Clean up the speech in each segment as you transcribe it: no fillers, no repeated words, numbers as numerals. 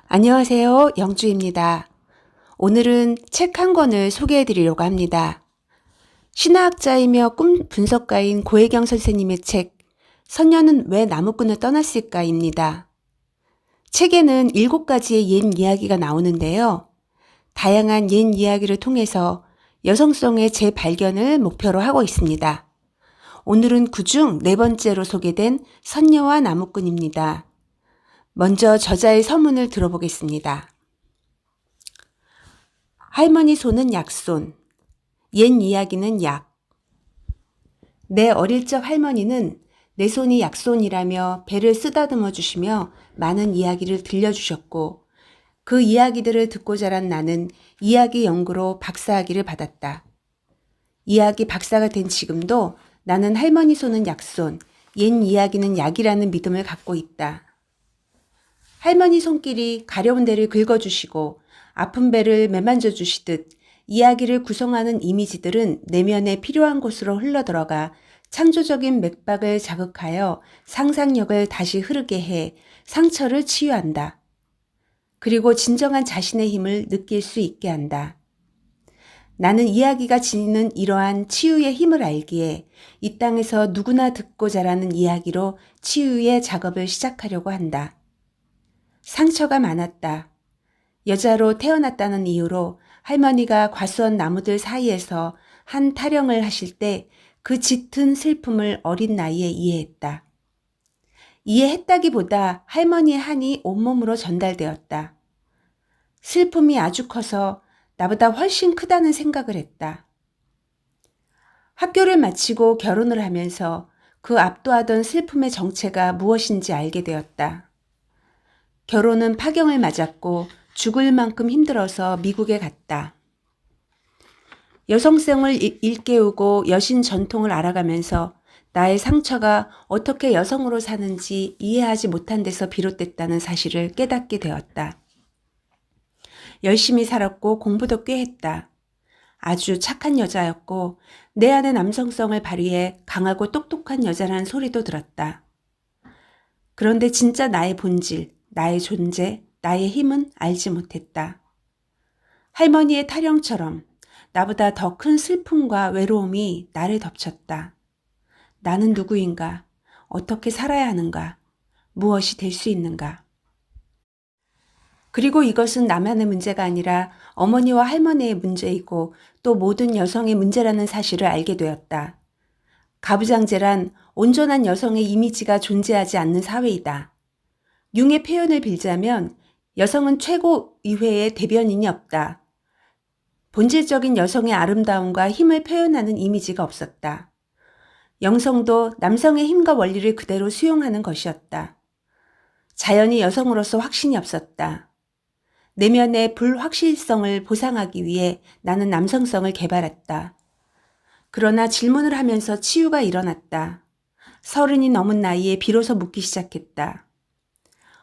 안녕하세요. 영주입니다. 오늘은 책 한 권을 소개해 드리려고 합니다. 신화학자이며 꿈 분석가인 고혜경 선생님의 책 선녀는 왜 나무꾼을 떠났을까입니다. 책에는 7가지의 옛 이야기가 나오는데요. 다양한 옛 이야기를 통해서 여성성의 재발견을 목표로 하고 있습니다. 오늘은 그중 4번째로 소개된 선녀와 나무꾼입니다. 먼저 저자의 서문을 들어보겠습니다. 할머니 손은 약손, 옛 이야기는 약. 내 어릴 적 할머니는 내 손이 약손이라며 배를 쓰다듬어 주시며 많은 이야기를 들려주셨고 그 이야기들을 듣고 자란 나는 이야기 연구로 박사학위를 받았다. 이야기 박사가 된 지금도 나는 할머니 손은 약손, 옛 이야기는 약이라는 믿음을 갖고 있다. 할머니 손길이 가려운 데를 긁어주시고 아픈 배를 매만져 주시듯 이야기를 구성하는 이미지들은 내면에 필요한 곳으로 흘러들어가 창조적인 맥박을 자극하여 상상력을 다시 흐르게 해 상처를 치유한다. 그리고 진정한 자신의 힘을 느낄 수 있게 한다. 나는 이야기가 지니는 이러한 치유의 힘을 알기에 이 땅에서 누구나 듣고 자라는 이야기로 치유의 작업을 시작하려고 한다. 상처가 많았다. 여자로 태어났다는 이유로 할머니가 과수원 나무들 사이에서 한 타령을 하실 때 그 짙은 슬픔을 어린 나이에 이해했다. 이해했다기보다 할머니의 한이 온몸으로 전달되었다. 슬픔이 아주 커서 나보다 훨씬 크다는 생각을 했다. 학교를 마치고 결혼을 하면서 그 압도하던 슬픔의 정체가 무엇인지 알게 되었다. 결혼은 파경을 맞았고 죽을 만큼 힘들어서 미국에 갔다. 여성성을 일깨우고 여신 전통을 알아가면서 나의 상처가 어떻게 여성으로 사는지 이해하지 못한 데서 비롯됐다는 사실을 깨닫게 되었다. 열심히 살았고 공부도 꽤 했다. 아주 착한 여자였고 내 안의 남성성을 발휘해 강하고 똑똑한 여자라는 소리도 들었다. 그런데 진짜 나의 본질, 나의 존재, 나의 힘은 알지 못했다. 할머니의 타령처럼 나보다 더 큰 슬픔과 외로움이 나를 덮쳤다. 나는 누구인가? 어떻게 살아야 하는가? 무엇이 될 수 있는가? 그리고 이것은 나만의 문제가 아니라 어머니와 할머니의 문제이고 또 모든 여성의 문제라는 사실을 알게 되었다. 가부장제란 온전한 여성의 이미지가 존재하지 않는 사회이다. 융의 표현을 빌자면 여성은 최고 의회의 대변인이 없다. 본질적인 여성의 아름다움과 힘을 표현하는 이미지가 없었다. 영성도 남성의 힘과 원리를 그대로 수용하는 것이었다. 자연히 여성으로서 확신이 없었다. 내면의 불확실성을 보상하기 위해 나는 남성성을 개발했다. 그러나 질문을 하면서 치유가 일어났다. 30이 넘은 나이에 비로소 묻기 시작했다.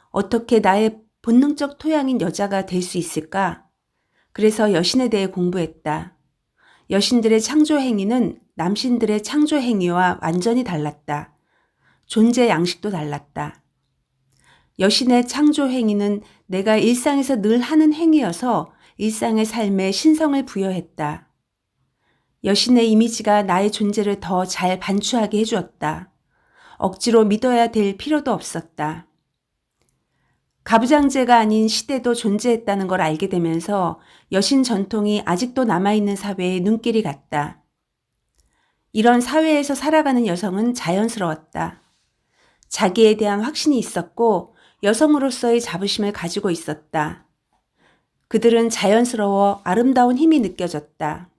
어떻게 나의 본능적 토양인 여자가 될 수 있을까? 그래서 여신에 대해 공부했다. 여신들의 창조 행위는 남신들의 창조 행위와 완전히 달랐다. 존재 양식도 달랐다. 여신의 창조 행위는 내가 일상에서 늘 하는 행위여서 일상의 삶에 신성을 부여했다. 여신의 이미지가 나의 존재를 더 잘 반추하게 해주었다. 억지로 믿어야 될 필요도 없었다. 가부장제가 아닌 시대도 존재했다는 걸 알게 되면서 여신 전통이 아직도 남아있는 사회에 눈길이 갔다. 이런 사회에서 살아가는 여성은 자연스러웠다. 자기에 대한 확신이 있었고 여성으로서의 자부심을 가지고 있었다. 그들은 자연스러워 아름다운 힘이 느껴졌다.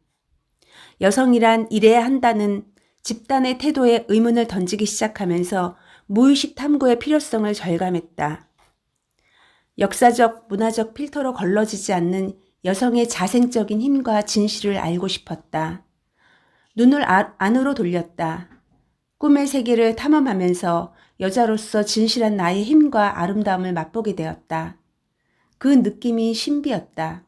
여성이란 이래야 한다는 집단의 태도에 의문을 던지기 시작하면서 무의식 탐구의 필요성을 절감했다. 역사적, 문화적 필터로 걸러지지 않는 여성의 자생적인 힘과 진실을 알고 싶었다. 눈을 안으로 돌렸다. 꿈의 세계를 탐험하면서 여자로서 진실한 나의 힘과 아름다움을 맛보게 되었다. 그 느낌이 신비였다.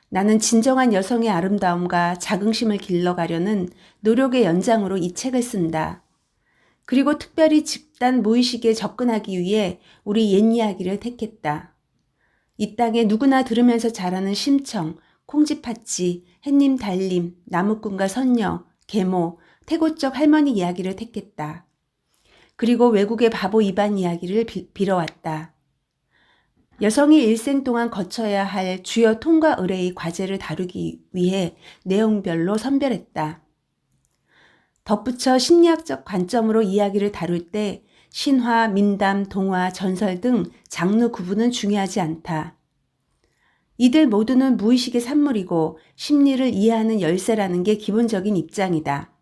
나는 진정한 여성의 아름다움과 자긍심을 길러가려는 노력의 연장으로 이 책을 쓴다. 그리고 특별히 집단 무의식에 접근하기 위해 우리 옛 이야기를 택했다. 이 땅에 누구나 들으면서 자라는 심청, 콩쥐팥쥐, 햇님 달님, 나무꾼과 선녀, 계모, 태고적 할머니 이야기를 택했다. 그리고 외국의 바보 이반 이야기를 빌어왔다. 여성이 일생 동안 거쳐야 할 주요 통과 의례의 과제를 다루기 위해 내용별로 선별했다. 덧붙여 심리학적 관점으로 이야기를 다룰 때 신화, 민담, 동화, 전설 등 장르 구분은 중요하지 않다. 이들 모두는 무의식의 산물이고 심리를 이해하는 열쇠라는 게 기본적인 입장이다.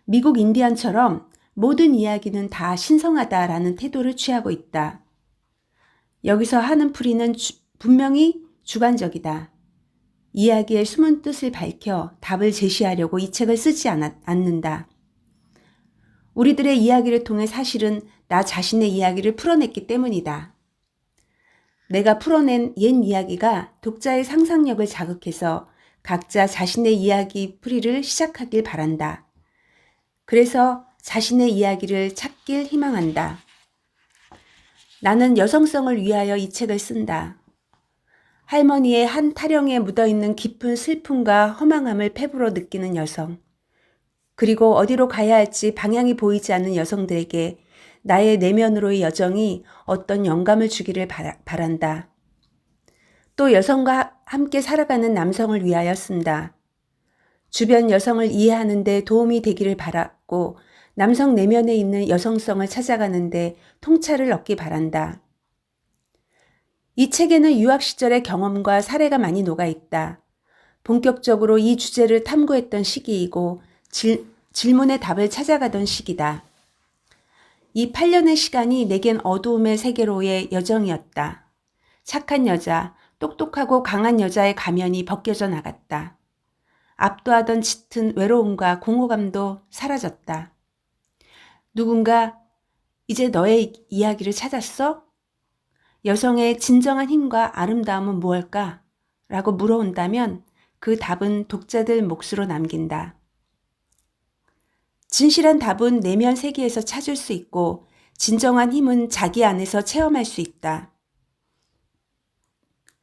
미국 인디언처럼 모든 이야기는 다 신성하다라는 태도를 취하고 있다. 여기서 하는 풀이는 분명히 주관적이다. 이야기의 숨은 뜻을 밝혀 답을 제시하려고 이 책을 쓰지 않는다. 우리들의 이야기를 통해 사실은 나 자신의 이야기를 풀어냈기 때문이다. 내가 풀어낸 옛 이야기가 독자의 상상력을 자극해서 각자 자신의 이야기 풀이를 시작하길 바란다. 그래서 자신의 이야기를 찾길 희망한다. 나는 여성성을 위하여 이 책을 쓴다. 할머니의 한 타령에 묻어있는 깊은 슬픔과 허망함을 패부로 느끼는 여성, 그리고 어디로 가야 할지 방향이 보이지 않는 여성들에게 나의 내면으로의 여정이 어떤 영감을 주기를 바란다. 또 여성과 함께 살아가는 남성을 위하여 쓴다. 주변 여성을 이해하는 데 도움이 되기를 바랐고 남성 내면에 있는 여성성을 찾아가는 데 통찰을 얻기 바란다. 이 책에는 유학 시절의 경험과 사례가 많이 녹아있다. 본격적으로 이 주제를 탐구했던 시기이고 질문의 답을 찾아가던 시기다. 이 8년의 시간이 내겐 어두움의 세계로의 여정이었다. 착한 여자, 똑똑하고 강한 여자의 가면이 벗겨져 나갔다. 압도하던 짙은 외로움과 공허감도 사라졌다. 누군가 이제 너의 이야기를 찾았어? 여성의 진정한 힘과 아름다움은 무엇일까? 라고 물어온다면 그 답은 독자들 몫으로 남긴다. 진실한 답은 내면 세계에서 찾을 수 있고 진정한 힘은 자기 안에서 체험할 수 있다.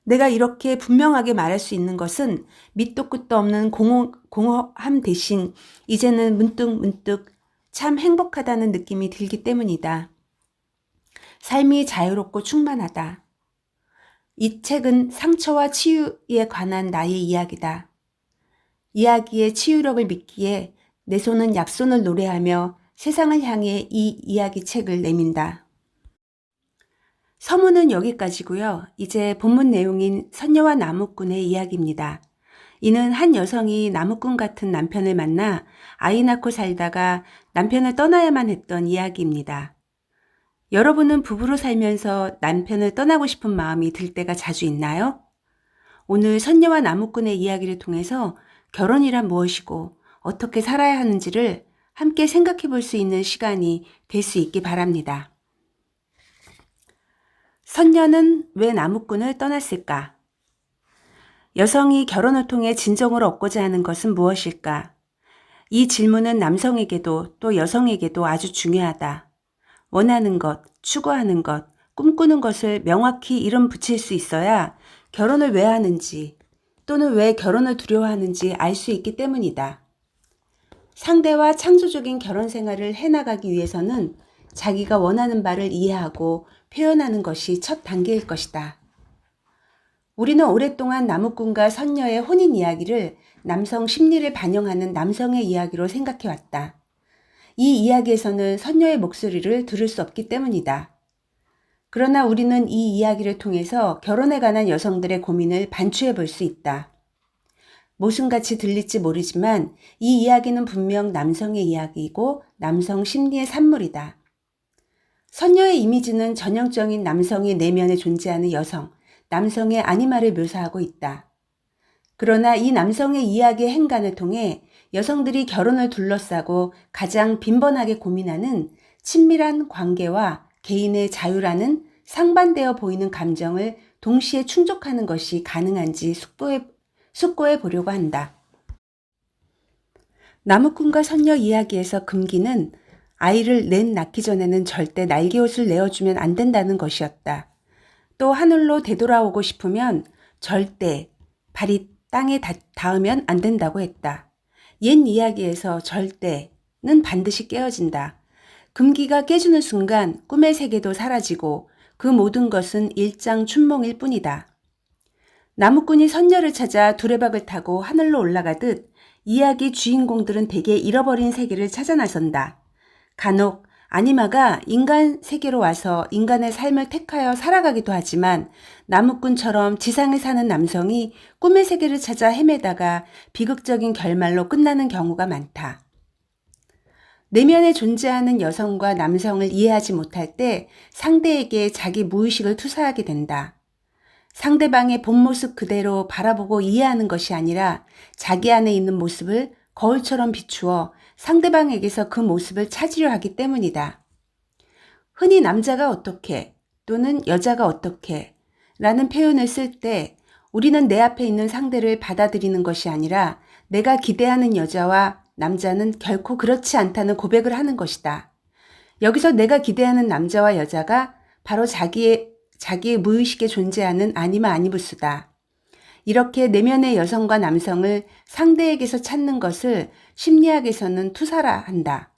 내가 이렇게 분명하게 말할 수 있는 것은 밑도 끝도 없는 공허함 대신 이제는 문득 참 행복하다는 느낌이 들기 때문이다. 삶이 자유롭고 충만하다. 이 책은 상처와 치유에 관한 나의 이야기다. 이야기의 치유력을 믿기에 내 손은 약손을 노래하며 세상을 향해 이 이야기 책을 내민다. 서문은 여기까지고요. 이제 본문 내용인 선녀와 나무꾼의 이야기입니다. 이는 한 여성이 나무꾼 같은 남편을 만나 아이 낳고 살다가 남편을 떠나야만 했던 이야기입니다. 여러분은 부부로 살면서 남편을 떠나고 싶은 마음이 들 때가 자주 있나요? 오늘 선녀와 나무꾼의 이야기를 통해서 결혼이란 무엇이고 어떻게 살아야 하는지를 함께 생각해 볼 수 있는 시간이 될 수 있기 바랍니다. 선녀는 왜 나무꾼을 떠났을까? 여성이 결혼을 통해 진정을 얻고자 하는 것은 무엇일까? 이 질문은 남성에게도 또 여성에게도 아주 중요하다. 원하는 것, 추구하는 것, 꿈꾸는 것을 명확히 이름 붙일 수 있어야 결혼을 왜 하는지 또는 왜 결혼을 두려워하는지 알 수 있기 때문이다. 상대와 창조적인 결혼 생활을 해나가기 위해서는 자기가 원하는 바를 이해하고 표현하는 것이 첫 단계일 것이다. 우리는 오랫동안 나무꾼과 선녀의 혼인 이야기를 남성 심리를 반영하는 남성의 이야기로 생각해왔다. 이 이야기에서는 선녀의 목소리를 들을 수 없기 때문이다. 그러나 우리는 이 이야기를 통해서 결혼에 관한 여성들의 고민을 반추해 볼 수 있다. 모순같이 들릴지 모르지만 이 이야기는 분명 남성의 이야기이고 남성 심리의 산물이다. 선녀의 이미지는 전형적인 남성의 내면에 존재하는 여성, 남성의 아니마를 묘사하고 있다. 그러나 이 남성의 이야기의 행간을 통해 여성들이 결혼을 둘러싸고 가장 빈번하게 고민하는 친밀한 관계와 개인의 자유라는 상반되어 보이는 감정을 동시에 충족하는 것이 가능한지 숙고해 보려고 한다. 나무꾼과 선녀 이야기에서 금기는 아이를 낳기 전에는 절대 날개옷을 내어주면 안 된다는 것이었다. 또 하늘로 되돌아오고 싶으면 절대 발이 땅에 닿으면 안 된다고 했다. 옛 이야기에서 절대는 반드시 깨어진다. 금기가 깨지는 순간 꿈의 세계도 사라지고 그 모든 것은 일장춘몽일 뿐이다. 나무꾼이 선녀를 찾아 두레박을 타고 하늘로 올라가듯 이야기 주인공들은 대개 잃어버린 세계를 찾아 나선다. 간혹 아니마가 인간 세계로 와서 인간의 삶을 택하여 살아가기도 하지만 나무꾼처럼 지상에 사는 남성이 꿈의 세계를 찾아 헤매다가 비극적인 결말로 끝나는 경우가 많다. 내면에 존재하는 여성과 남성을 이해하지 못할 때 상대에게 자기 무의식을 투사하게 된다. 상대방의 본 모습 그대로 바라보고 이해하는 것이 아니라 자기 안에 있는 모습을 거울처럼 비추어 상대방에게서 그 모습을 찾으려 하기 때문이다. 흔히 남자가 어떻게 또는 여자가 어떻게 라는 표현을 쓸 때 우리는 내 앞에 있는 상대를 받아들이는 것이 아니라 내가 기대하는 여자와 남자는 결코 그렇지 않다는 고백을 하는 것이다. 여기서 내가 기대하는 남자와 여자가 바로 자기의 무의식에 존재하는 아니마 아니부스다. 이렇게 내면의 여성과 남성을 상대에게서 찾는 것을 심리학에서는 투사라 한다.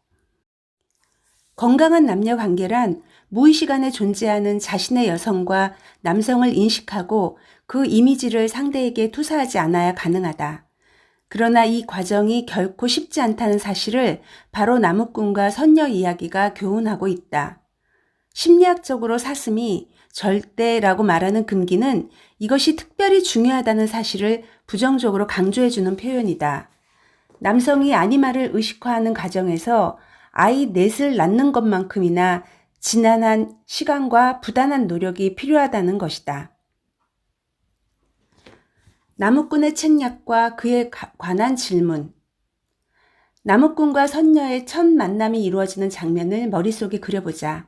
건강한 남녀 관계란 무의식 안에 존재하는 자신의 여성과 남성을 인식하고 그 이미지를 상대에게 투사하지 않아야 가능하다. 그러나 이 과정이 결코 쉽지 않다는 사실을 바로 나무꾼과 선녀 이야기가 교훈하고 있다. 심리학적으로 사슴이 절대라고 말하는 금기는 이것이 특별히 중요하다는 사실을 부정적으로 강조해주는 표현이다. 남성이 아니마를 의식화하는 과정에서 아이 넷을 낳는 것만큼이나 지난한 시간과 부단한 노력이 필요하다는 것이다. 나무꾼의 책략과 그에 관한 질문. 나무꾼과 선녀의 첫 만남이 이루어지는 장면을 머릿속에 그려보자.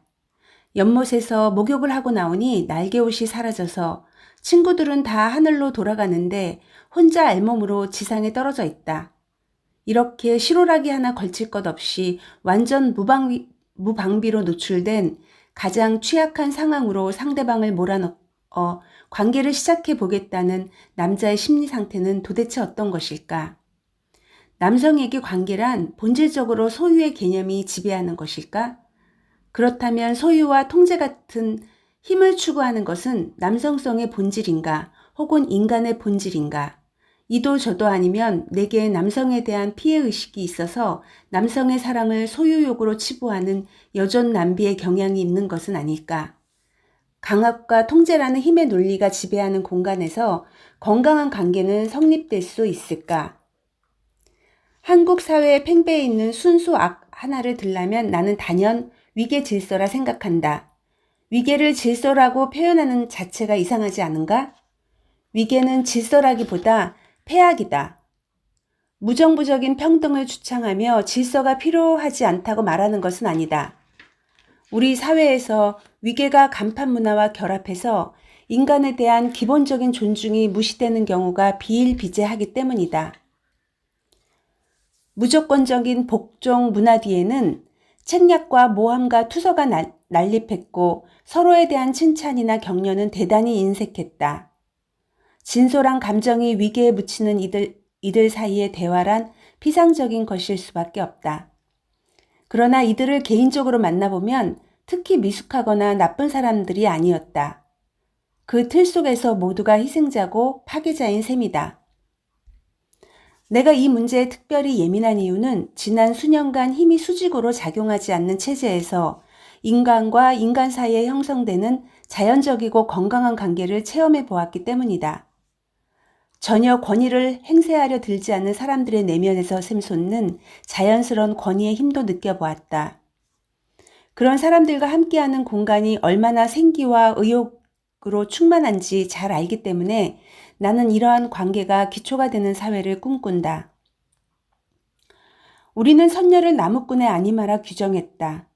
연못에서 목욕을 하고 나오니 날개옷이 사라져서 친구들은 다 하늘로 돌아가는데 혼자 알몸으로 지상에 떨어져 있다. 이렇게 실오라기 하나 걸칠 것 없이 완전 무방비로 노출된 가장 취약한 상황으로 상대방을 몰아넣어 관계를 시작해 보겠다는 남자의 심리 상태는 도대체 어떤 것일까? 남성에게 관계란 본질적으로 소유의 개념이 지배하는 것일까? 그렇다면 소유와 통제 같은 힘을 추구하는 것은 남성성의 본질인가 혹은 인간의 본질인가? 이도 저도 아니면 내게 남성에 대한 피해의식이 있어서 남성의 사랑을 소유욕으로 치부하는 여전 남비의 경향이 있는 것은 아닐까? 강압과 통제라는 힘의 논리가 지배하는 공간에서 건강한 관계는 성립될 수 있을까? 한국 사회에 팽배해 있는 순수 악 하나를 들라면 나는 단연 위계 질서라 생각한다. 위계를 질서라고 표현하는 자체가 이상하지 않은가? 위계는 질서라기보다 폐악이다. 무정부적인 평등을 주창하며 질서가 필요하지 않다고 말하는 것은 아니다. 우리 사회에서 위계가 간판 문화와 결합해서 인간에 대한 기본적인 존중이 무시되는 경우가 비일비재하기 때문이다. 무조건적인 복종 문화 뒤에는 책략과 모함과 투서가 난립했고 서로에 대한 칭찬이나 격려는 대단히 인색했다. 진솔한 감정이 위계에 묻히는 이들 사이의 대화란 피상적인 것일 수밖에 없다. 그러나 이들을 개인적으로 만나보면 특히 미숙하거나 나쁜 사람들이 아니었다. 그 틀 속에서 모두가 희생자고 파괴자인 셈이다. 내가 이 문제에 특별히 예민한 이유는 지난 수년간 힘이 수직으로 작용하지 않는 체제에서 인간과 인간 사이에 형성되는 자연적이고 건강한 관계를 체험해 보았기 때문이다. 전혀 권위를 행세하려 들지 않는 사람들의 내면에서 샘솟는 자연스러운 권위의 힘도 느껴보았다. 그런 사람들과 함께하는 공간이 얼마나 생기와 의욕으로 충만한지 잘 알기 때문에 나는 이러한 관계가 기초가 되는 사회를 꿈꾼다. 우리는 선녀를 나무꾼의 아니마라 규정했다.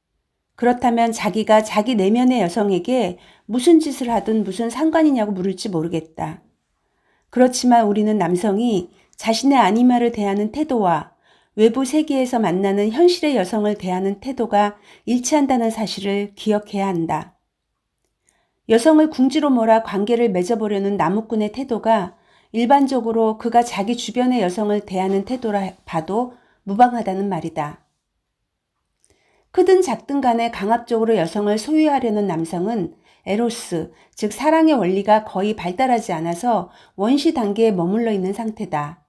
그렇다면 자기가 자기 내면의 여성에게 무슨 짓을 하든 무슨 상관이냐고 물을지 모르겠다. 그렇지만 우리는 남성이 자신의 아니마를 대하는 태도와 외부 세계에서 만나는 현실의 여성을 대하는 태도가 일치한다는 사실을 기억해야 한다. 여성을 궁지로 몰아 관계를 맺어보려는 나무꾼의 태도가 일반적으로 그가 자기 주변의 여성을 대하는 태도라 봐도 무방하다는 말이다. 크든 작든 간에 강압적으로 여성을 소유하려는 남성은 에로스, 즉 사랑의 원리가 거의 발달하지 않아서 원시 단계에 머물러 있는 상태다.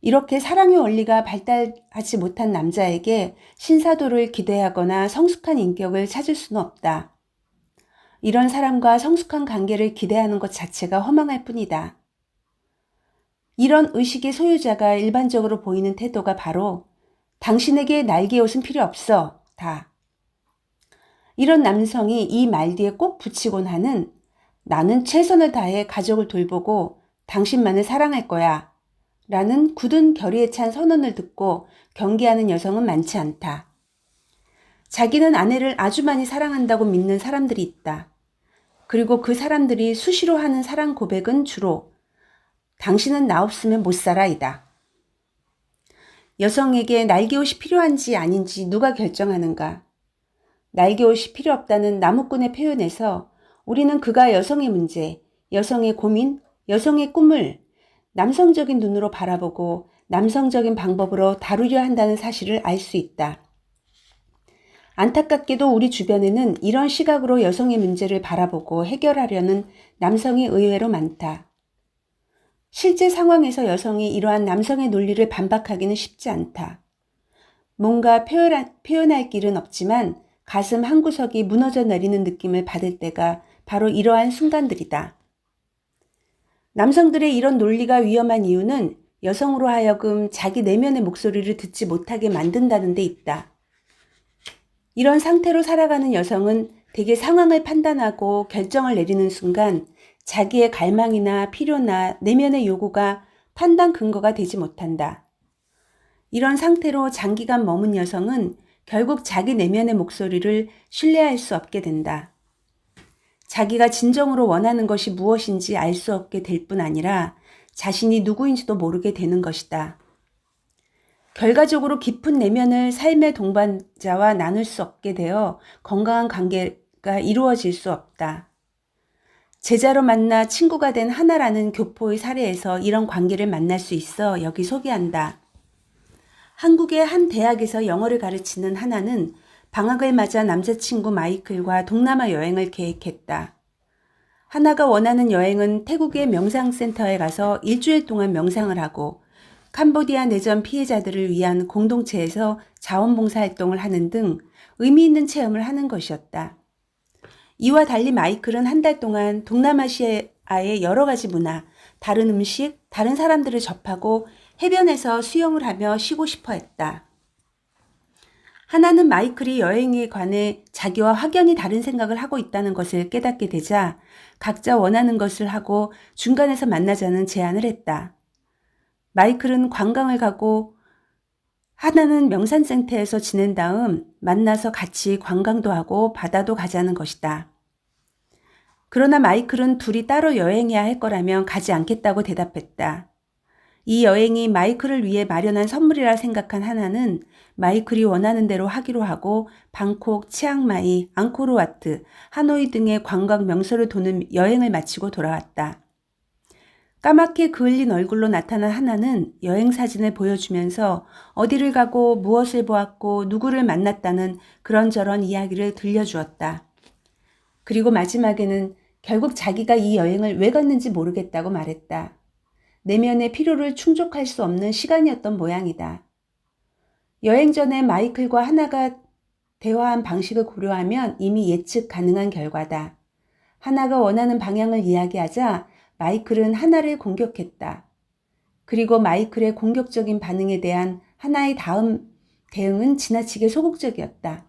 이렇게 사랑의 원리가 발달하지 못한 남자에게 신사도를 기대하거나 성숙한 인격을 찾을 수는 없다. 이런 사람과 성숙한 관계를 기대하는 것 자체가 허망할 뿐이다. 이런 의식의 소유자가 일반적으로 보이는 태도가 바로 당신에게 날개 옷은 필요 없어. 다. 이런 남성이 이 말 뒤에 꼭 붙이곤 하는 나는 최선을 다해 가족을 돌보고 당신만을 사랑할 거야 라는 굳은 결의에 찬 선언을 듣고 경계하는 여성은 많지 않다. 자기는 아내를 아주 많이 사랑한다고 믿는 사람들이 있다. 그리고 그 사람들이 수시로 하는 사랑 고백은 주로 당신은 나 없으면 못 살아이다. 여성에게 날개옷이 필요한지 아닌지 누가 결정하는가? 날개옷이 필요 없다는 나무꾼의 표현에서 우리는 그가 여성의 문제, 여성의 고민, 여성의 꿈을 남성적인 눈으로 바라보고 남성적인 방법으로 다루려 한다는 사실을 알 수 있다. 안타깝게도 우리 주변에는 이런 시각으로 여성의 문제를 바라보고 해결하려는 남성이 의외로 많다. 실제 상황에서 여성이 이러한 남성의 논리를 반박하기는 쉽지 않다. 뭔가 표현할 길은 없지만 가슴 한구석이 무너져 내리는 느낌을 받을 때가 바로 이러한 순간들이다. 남성들의 이런 논리가 위험한 이유는 여성으로 하여금 자기 내면의 목소리를 듣지 못하게 만든다는 데 있다. 이런 상태로 살아가는 여성은 대개 상황을 판단하고 결정을 내리는 순간 자기의 갈망이나 필요나 내면의 요구가 판단 근거가 되지 못한다. 이런 상태로 장기간 머문 여성은 결국 자기 내면의 목소리를 신뢰할 수 없게 된다. 자기가 진정으로 원하는 것이 무엇인지 알 수 없게 될 뿐 아니라 자신이 누구인지도 모르게 되는 것이다. 결과적으로 깊은 내면을 삶의 동반자와 나눌 수 없게 되어 건강한 관계가 이루어질 수 없다. 제자로 만나 친구가 된 하나라는 교포의 사례에서 이런 관계를 만날 수 있어 여기 소개한다. 한국의 한 대학에서 영어를 가르치는 하나는 방학을 맞아 남자친구 마이클과 동남아 여행을 계획했다. 하나가 원하는 여행은 태국의 명상센터에 가서 일주일 동안 명상을 하고 캄보디아 내전 피해자들을 위한 공동체에서 자원봉사 활동을 하는 등 의미 있는 체험을 하는 것이었다. 이와 달리 마이클은 한 달 동안 동남아시아의 여러 가지 문화, 다른 음식, 다른 사람들을 접하고 해변에서 수영을 하며 쉬고 싶어 했다. 하나는 마이클이 여행에 관해 자기와 확연히 다른 생각을 하고 있다는 것을 깨닫게 되자 각자 원하는 것을 하고 중간에서 만나자는 제안을 했다. 마이클은 관광을 가고 하나는 명산센터에서 지낸 다음 만나서 같이 관광도 하고 바다도 가자는 것이다. 그러나 마이클은 둘이 따로 여행해야 할 거라면 가지 않겠다고 대답했다. 이 여행이 마이클을 위해 마련한 선물이라 생각한 하나는 마이클이 원하는 대로 하기로 하고 방콕, 치앙마이, 앙코르와트, 하노이 등의 관광 명소를 도는 여행을 마치고 돌아왔다. 까맣게 그을린 얼굴로 나타난 하나는 여행 사진을 보여주면서 어디를 가고 무엇을 보았고 누구를 만났다는 그런저런 이야기를 들려주었다. 그리고 마지막에는 결국 자기가 이 여행을 왜 갔는지 모르겠다고 말했다. 내면의 필요를 충족할 수 없는 시간이었던 모양이다. 여행 전에 마이클과 하나가 대화한 방식을 고려하면 이미 예측 가능한 결과다. 하나가 원하는 방향을 이야기하자 마이클은 하나를 공격했다. 그리고 마이클의 공격적인 반응에 대한 하나의 다음 대응은 지나치게 소극적이었다.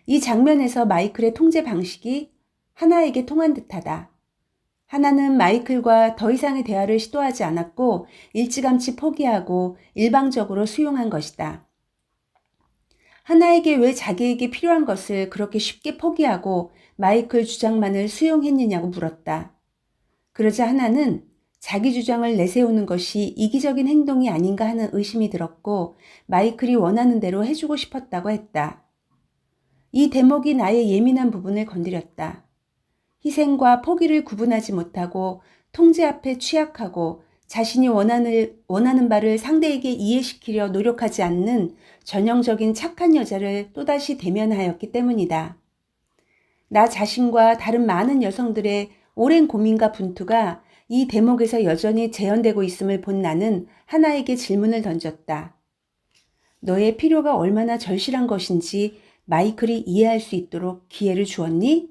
이 장면에서 마이클의 통제 방식이 하나에게 통한 듯하다. 하나는 마이클과 더 이상의 대화를 시도하지 않았고 일찌감치 포기하고 일방적으로 수용한 것이다. 하나에게 왜 자기에게 필요한 것을 그렇게 쉽게 포기하고 마이클 주장만을 수용했느냐고 물었다. 그러자 하나는 자기 주장을 내세우는 것이 이기적인 행동이 아닌가 하는 의심이 들었고 마이클이 원하는 대로 해주고 싶었다고 했다. 이 대목이 나의 예민한 부분을 건드렸다. 희생과 포기를 구분하지 못하고 통제 앞에 취약하고 자신이 원하는 바를 상대에게 이해시키려 노력하지 않는 전형적인 착한 여자를 또다시 대면하였기 때문이다. 나 자신과 다른 많은 여성들의 오랜 고민과 분투가 이 대목에서 여전히 재현되고 있음을 본 나는 하나에게 질문을 던졌다. 너의 필요가 얼마나 절실한 것인지 마이클이 이해할 수 있도록 기회를 주었니?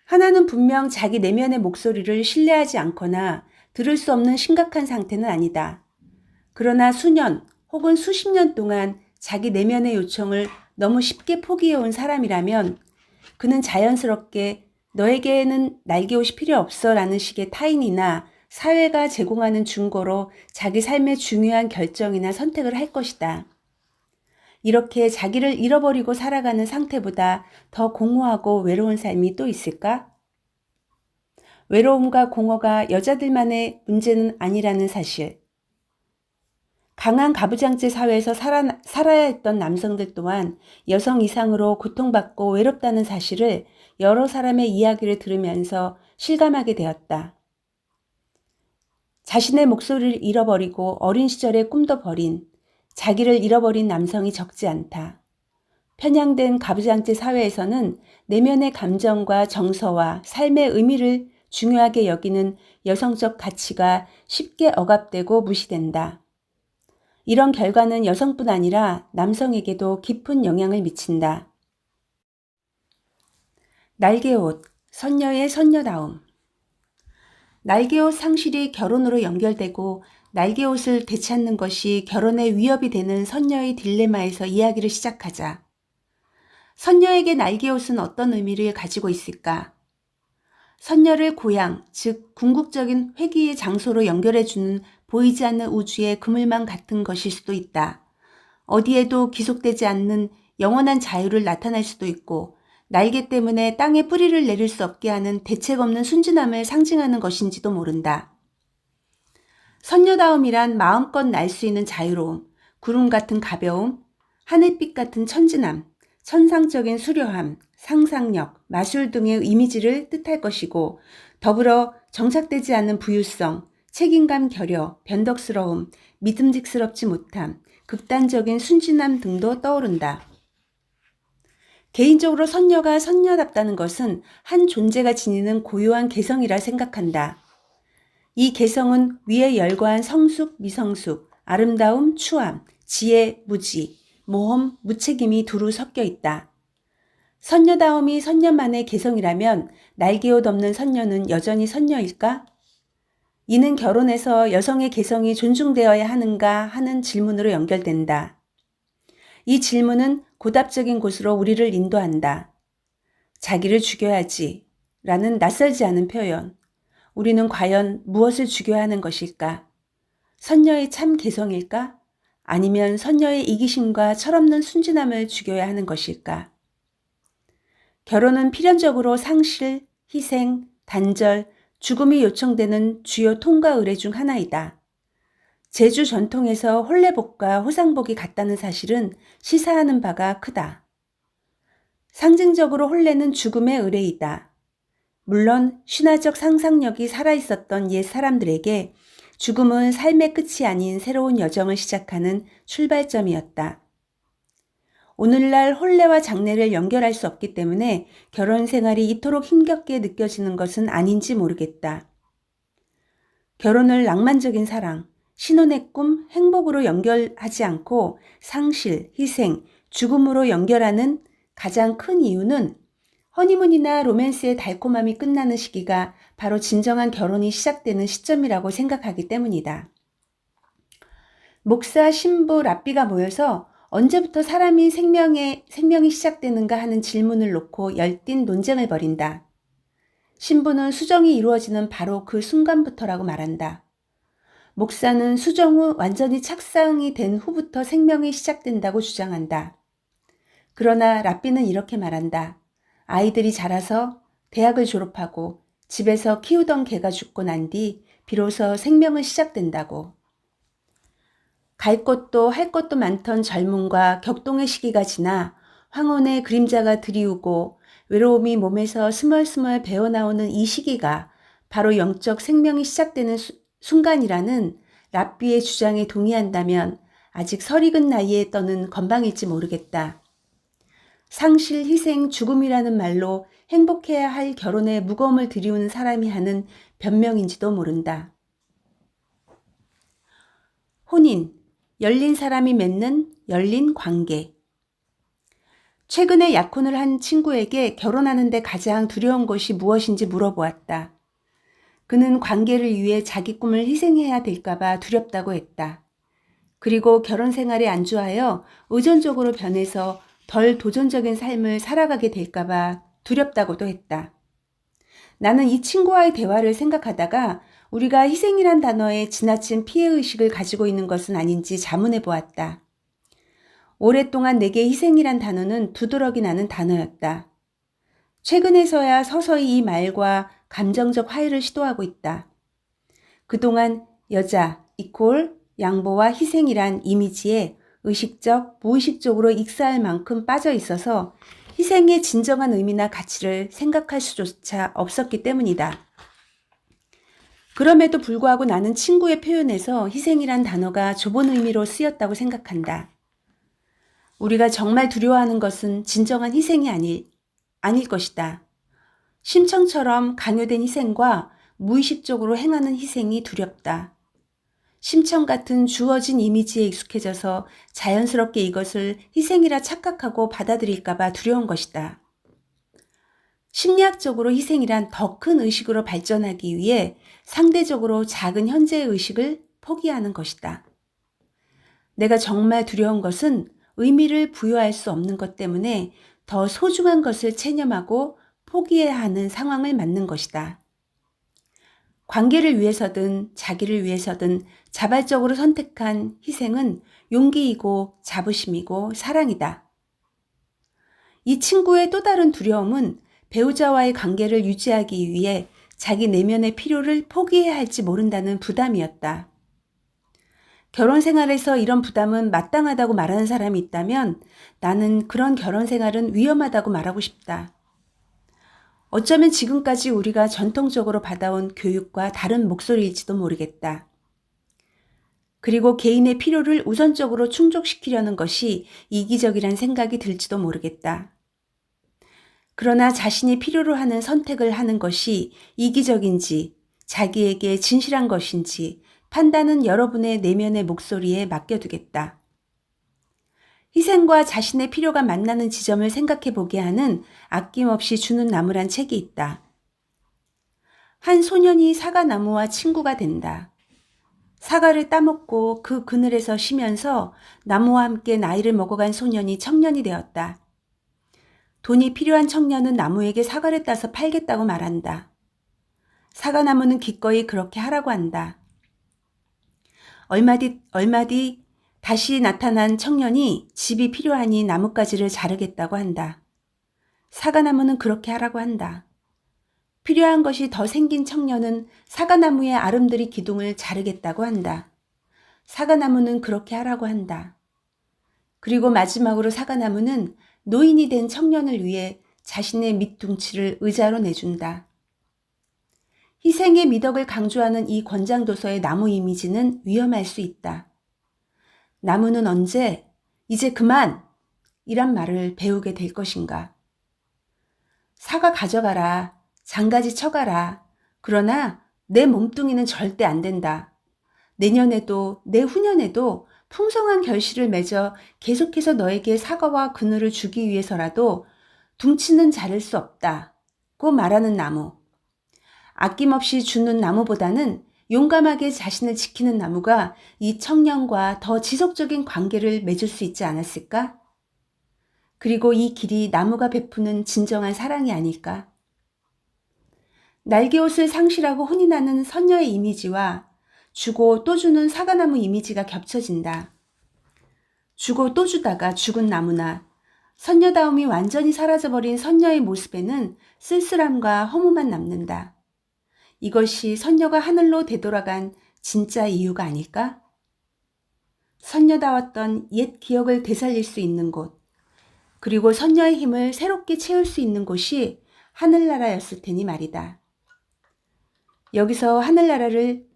하나는 분명 자기 내면의 목소리를 신뢰하지 않거나 들을 수 없는 심각한 상태는 아니다. 그러나 수년 혹은 수십 년 동안 자기 내면의 요청을 너무 쉽게 포기해온 사람이라면 그는 자연스럽게 너에게는 날개옷이 필요 없어 라는 식의 타인이나 사회가 제공하는 증거로 자기 삶의 중요한 결정이나 선택을 할 것이다. 이렇게 자기를 잃어버리고 살아가는 상태보다 더 공허하고 외로운 삶이 또 있을까? 외로움과 공허가 여자들만의 문제는 아니라는 사실. 강한 가부장제 사회에서 살아야 했던 남성들 또한 여성 이상으로 고통받고 외롭다는 사실을 여러 사람의 이야기를 들으면서 실감하게 되었다. 자신의 목소리를 잃어버리고 어린 시절의 꿈도 버린, 자기를 잃어버린 남성이 적지 않다. 편향된 가부장제 사회에서는 내면의 감정과 정서와 삶의 의미를 중요하게 여기는 여성적 가치가 쉽게 억압되고 무시된다. 이런 결과는 여성뿐 아니라 남성에게도 깊은 영향을 미친다. 날개옷, 선녀의 선녀다움. 날개옷 상실이 결혼으로 연결되고 날개옷을 되찾는 것이 결혼의 위협이 되는 선녀의 딜레마에서 이야기를 시작하자. 선녀에게 날개옷은 어떤 의미를 가지고 있을까? 선녀를 고향, 즉 궁극적인 회귀의 장소로 연결해주는 보이지 않는 우주의 그물망 같은 것일 수도 있다. 어디에도 기속되지 않는 영원한 자유를 나타낼 수도 있고 날개 때문에 땅에 뿌리를 내릴 수 없게 하는 대책 없는 순진함을 상징하는 것인지도 모른다. 선녀다움이란 마음껏 날 수 있는 자유로움, 구름 같은 가벼움, 하늘빛 같은 천진함, 천상적인 수려함, 상상력, 마술 등의 이미지를 뜻할 것이고 더불어 정착되지 않는 부유성, 책임감 결여, 변덕스러움, 믿음직스럽지 못함, 극단적인 순진함 등도 떠오른다. 개인적으로 선녀가 선녀답다는 것은 한 존재가 지니는 고유한 개성이라 생각한다. 이 개성은 위에 열거한 성숙, 미성숙, 아름다움, 추함, 지혜, 무지, 모험, 무책임이 두루 섞여 있다. 선녀다움이 선녀만의 개성이라면 날개옷 없는 선녀는 여전히 선녀일까? 이는 결혼에서 여성의 개성이 존중되어야 하는가 하는 질문으로 연결된다. 이 질문은 고답적인 곳으로 우리를 인도한다. 자기를 죽여야지 라는 낯설지 않은 표현. 우리는 과연 무엇을 죽여야 하는 것일까? 선녀의 참 개성일까? 아니면 선녀의 이기심과 철없는 순진함을 죽여야 하는 것일까? 결혼은 필연적으로 상실, 희생, 단절, 죽음이 요청되는 주요 통과 의례 중 하나이다. 제주 전통에서 혼례복과 호상복이 같다는 사실은 시사하는 바가 크다. 상징적으로 혼례는 죽음의 의례이다. 물론 신화적 상상력이 살아있었던 옛 사람들에게 죽음은 삶의 끝이 아닌 새로운 여정을 시작하는 출발점이었다. 오늘날 혼례와 장례를 연결할 수 없기 때문에 결혼 생활이 이토록 힘겹게 느껴지는 것은 아닌지 모르겠다. 결혼을 낭만적인 사랑, 신혼의 꿈, 행복으로 연결하지 않고 상실, 희생, 죽음으로 연결하는 가장 큰 이유는 허니문이나 로맨스의 달콤함이 끝나는 시기가 바로 진정한 결혼이 시작되는 시점이라고 생각하기 때문이다. 목사, 신부, 랍비가 모여서 언제부터 생명이 시작되는가 하는 질문을 놓고 열띤 논쟁을 벌인다. 신부는 수정이 이루어지는 바로 그 순간부터라고 말한다. 목사는 수정 후 완전히 착상이 된 후부터 생명이 시작된다고 주장한다. 그러나 랍비는 이렇게 말한다. 아이들이 자라서 대학을 졸업하고 집에서 키우던 개가 죽고 난 뒤 비로소 생명은 시작된다고. 갈 것도 할 것도 많던 젊음과 격동의 시기가 지나 황혼의 그림자가 드리우고 외로움이 몸에서 스멀스멀 배어나오는 이 시기가 바로 영적 생명이 시작되는 순간이라는 랍비의 주장에 동의한다면 아직 설익은 나이에 떠는 건방일지 모르겠다. 상실, 희생, 죽음이라는 말로 행복해야 할 결혼에 무거움을 들이우는 사람이 하는 변명인지도 모른다. 혼인, 열린 사람이 맺는 열린 관계. 최근에 약혼을 한 친구에게 결혼하는데 가장 두려운 것이 무엇인지 물어보았다. 그는 관계를 위해 자기 꿈을 희생해야 될까봐 두렵다고 했다. 그리고 결혼 생활에 안주하여 의존적으로 변해서 덜 도전적인 삶을 살아가게 될까봐 두렵다고도 했다. 나는 이 친구와의 대화를 생각하다가 우리가 희생이란 단어에 지나친 피해의식을 가지고 있는 것은 아닌지 자문해 보았다. 오랫동안 내게 희생이란 단어는 두드러기 나는 단어였다. 최근에서야 서서히 이 말과 감정적 화해를 시도하고 있다. 그동안 여자, 이퀄, 양보와 희생이란 이미지에 의식적, 무의식적으로 익사할 만큼 빠져 있어서 희생의 진정한 의미나 가치를 생각할 수조차 없었기 때문이다. 그럼에도 불구하고 나는 친구의 표현에서 희생이란 단어가 좁은 의미로 쓰였다고 생각한다. 우리가 정말 두려워하는 것은 진정한 희생이 아닐 것이다. 심청처럼 강요된 희생과 무의식적으로 행하는 희생이 두렵다. 심청 같은 주어진 이미지에 익숙해져서 자연스럽게 이것을 희생이라 착각하고 받아들일까봐 두려운 것이다. 심리학적으로 희생이란 더 큰 의식으로 발전하기 위해 상대적으로 작은 현재의 의식을 포기하는 것이다. 내가 정말 두려운 것은 의미를 부여할 수 없는 것 때문에 더 소중한 것을 체념하고 포기해야 하는 상황을 맞는 것이다. 관계를 위해서든 자기를 위해서든 자발적으로 선택한 희생은 용기이고 자부심이고 사랑이다. 이 친구의 또 다른 두려움은 배우자와의 관계를 유지하기 위해 자기 내면의 필요를 포기해야 할지 모른다는 부담이었다. 결혼 생활에서 이런 부담은 마땅하다고 말하는 사람이 있다면 나는 그런 결혼 생활은 위험하다고 말하고 싶다. 어쩌면 지금까지 우리가 전통적으로 받아온 교육과 다른 목소리일지도 모르겠다. 그리고 개인의 필요를 우선적으로 충족시키려는 것이 이기적이란 생각이 들지도 모르겠다. 그러나 자신이 필요로 하는 선택을 하는 것이 이기적인지 자기에게 진실한 것인지 판단은 여러분의 내면의 목소리에 맡겨두겠다. 희생과 자신의 필요가 만나는 지점을 생각해 보게 하는 아낌없이 주는 나무란 책이 있다. 한 소년이 사과나무와 친구가 된다. 사과를 따먹고 그 그늘에서 쉬면서 나무와 함께 나이를 먹어간 소년이 청년이 되었다. 돈이 필요한 청년은 나무에게 사과를 따서 팔겠다고 말한다. 사과나무는 기꺼이 그렇게 하라고 한다. 얼마 뒤 다시 나타난 청년이 집이 필요하니 나뭇가지를 자르겠다고 한다. 사과나무는 그렇게 하라고 한다. 필요한 것이 더 생긴 청년은 사과나무의 아름드리 기둥을 자르겠다고 한다. 사과나무는 그렇게 하라고 한다. 그리고 마지막으로 사과나무는 노인이 된 청년을 위해 자신의 밑둥치를 의자로 내준다. 희생의 미덕을 강조하는 이 권장도서의 나무 이미지는 위험할 수 있다. 나무는 언제 이제 그만! 이란 말을 배우게 될 것인가. 사과 가져가라. 장가지 쳐가라. 그러나 내 몸뚱이는 절대 안 된다. 내년에도 내후년에도 풍성한 결실을 맺어 계속해서 너에게 사과와 그늘을 주기 위해서라도 둥치는 자를 수 없다고 말하는 나무. 아낌없이 주는 나무보다는 용감하게 자신을 지키는 나무가 이 청년과 더 지속적인 관계를 맺을 수 있지 않았을까? 그리고 이 길이 나무가 베푸는 진정한 사랑이 아닐까? 날개옷을 상실하고 혼이 나는 선녀의 이미지와 주고 또 주는 사과나무 이미지가 겹쳐진다. 주고 또 주다가 죽은 나무나 선녀다움이 완전히 사라져버린 선녀의 모습에는 쓸쓸함과 허무만 남는다. 이것이 선녀가 하늘로 되돌아간 진짜 이유가 아닐까? 선녀다웠던 옛 기억을 되살릴 수 있는 곳, 그리고 선녀의 힘을 새롭게 채울 수 있는 곳이 하늘나라였을 테니 말이다. 여기서 하늘나라를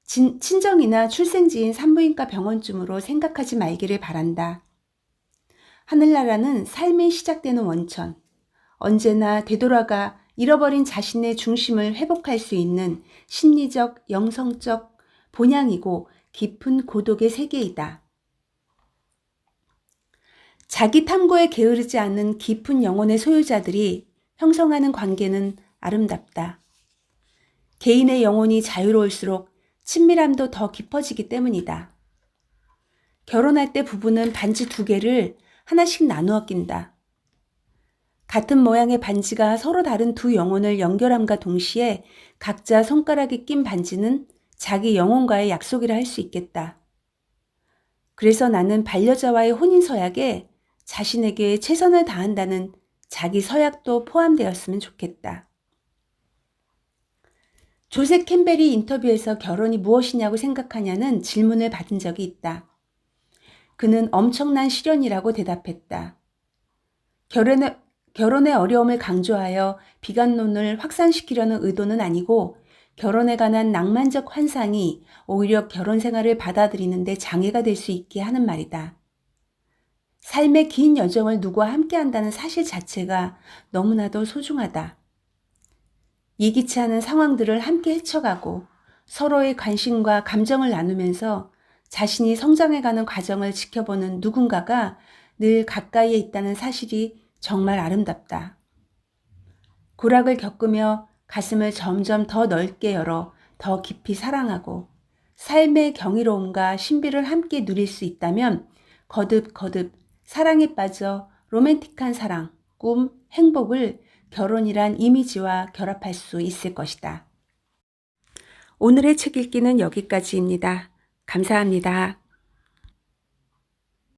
친정이나 출생지인 산부인과 병원쯤으로 생각하지 말기를 바란다. 하늘나라는 삶이 시작되는 원천, 언제나 되돌아가 잃어버린 자신의 중심을 회복할 수 있는 심리적, 영성적 본향이고 깊은 고독의 세계이다. 자기 탐구에 게으르지 않는 깊은 영혼의 소유자들이 형성하는 관계는 아름답다. 개인의 영혼이 자유로울수록 친밀함도 더 깊어지기 때문이다. 결혼할 때 부부는 반지 2개를 하나씩 나누어 낀다. 같은 모양의 반지가 서로 다른 두 영혼을 연결함과 동시에 각자 손가락에 낀 반지는 자기 영혼과의 약속이라 할 수 있겠다. 그래서 나는 반려자와의 혼인 서약에 자신에게 최선을 다한다는 자기 서약도 포함되었으면 좋겠다. 조셉 캠벨이 인터뷰에서 결혼이 무엇이냐고 생각하냐는 질문을 받은 적이 있다. 그는 엄청난 시련이라고 대답했다. 결혼의 어려움을 강조하여 비관론을 확산시키려는 의도는 아니고 결혼에 관한 낭만적 환상이 오히려 결혼 생활을 받아들이는 데 장애가 될 수 있게 하는 말이다. 삶의 긴 여정을 누구와 함께 한다는 사실 자체가 너무나도 소중하다. 예기치 않은 상황들을 함께 헤쳐가고 서로의 관심과 감정을 나누면서 자신이 성장해가는 과정을 지켜보는 누군가가 늘 가까이에 있다는 사실이 정말 아름답다. 고락을 겪으며 가슴을 점점 더 넓게 열어 더 깊이 사랑하고 삶의 경이로움과 신비를 함께 누릴 수 있다면 거듭거듭 사랑에 빠져 로맨틱한 사랑, 꿈, 행복을 결혼이란 이미지와 결합할 수 있을 것이다. 오늘의 책 읽기는 여기까지입니다. 감사합니다.